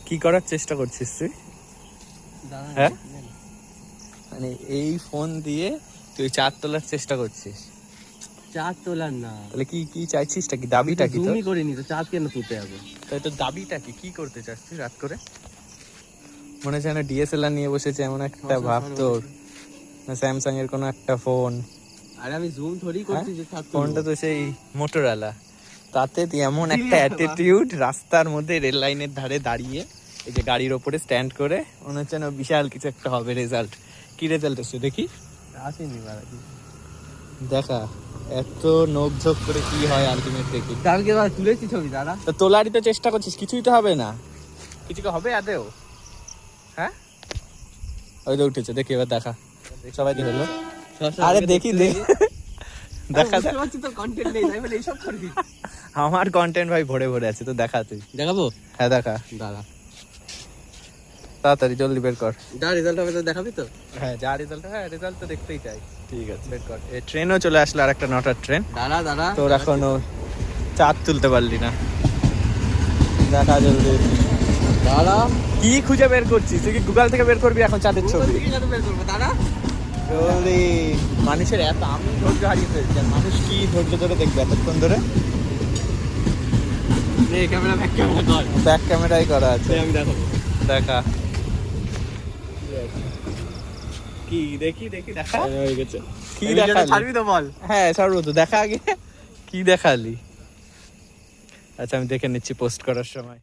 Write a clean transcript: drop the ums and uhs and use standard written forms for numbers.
কি করার চেষ্টা করছিস তুই? হ্যাঁ, মানে এই ফোন দিয়ে তুই চাঁদ তোলার চেষ্টা করছিস? চাঁদ তোলার না, তাহলে কি কি চাইছিসটা কি? দাবিটা কি তোর? জুমই করিনি তো, চাঁদ কেন তুলতে যাবো? তাই তোর দাবিটা কি? কি করতে চাচ্ছিস রাত করে? মনে হচ্ছে না ডিএসএলআর নিয়ে বসেছে এমন একটা ভাব তোর, না স্যামসাং এর কোনো একটা ফোন। আরে আমি জুম থোড়ি করছি যে চাঁদ তুলবো। ফোনটা তো সেই মোটরওয়ালা, তাতে তুই এমন একটা অ্যাটিটিউড রাস্তার মধ্যে রেল লাইনের ধারে দাঁড়িয়ে, এই যে গাড়ির ওপরে স্ট্যান্ড করে, মনে হচ্ছে না বিশাল কিছু একটা হবে রেজাল্ট। কি রেজাল্ট এসছে দেখি? আসেনি বাড়াতে। দেখা এত নোকঝোক করে কি হয় আলটিমেট দেখি। কালকে তুলেছি ছবি দাদা। তো তোলারই তো চেষ্টা করছিস, কিছুই তো হবে না। কিছু কি হবে আদেও? হ্যাঁ, ওই তো উঠেছে, দেখি এবার দেখা। সবাই কি হলো? আরে দেখি দেখি দেখা তো কন্টেন্ট নেই, তাই বলে এইসব করবি? আমার কন্টেন্ট ভাই ভরে ভরে আছে, তো দেখা তুই। দেখাবো? হ্যাঁ দেখা, দাদা তাড়াতাড়ি জলদি বের কর। যা রেজাল্ট হবে তো দেখাবি তো? হ্যাঁ যা রেজাল্ট, হ্যাঁ রেজাল্ট তো দেখতেই চাই। ঠিক আছে বের কর। এই ট্রেনও চলে আসলো, আর একটা 9টার ট্রেন। দাদা দাদা তোর এখনো চাঁদ তুলতে পারলি না, দেখা জলদি। দাদা কি খুঁজে বের করছিস তুই? কি গুগল থেকে বের করবি এখন চাঁদের ছবি? বের করবো দাদা। জলদি। মানুষের এত, আমি ধৈর্য হারিয়ে ফেলছি, আর মানুষ কি ধৈর্য ধরে দেখবে এতক্ষণ ধরে? নে ক্যামেরা, ব্যাক ক্যামেরা কর। ব্যাক ক্যামেরাই করা আছে, আমি দেখাবো। দেখা। কি দেখি দেখি দেখা হয়ে গেছে। কি এই দেখালি? ভিডিওটা ছাড়বি তো বল? হ্যাঁ ছাড়বো তো, দেখা আগে কি দেখালি। আচ্ছা আমি দেখে নিচ্ছি পোস্ট করার সময়।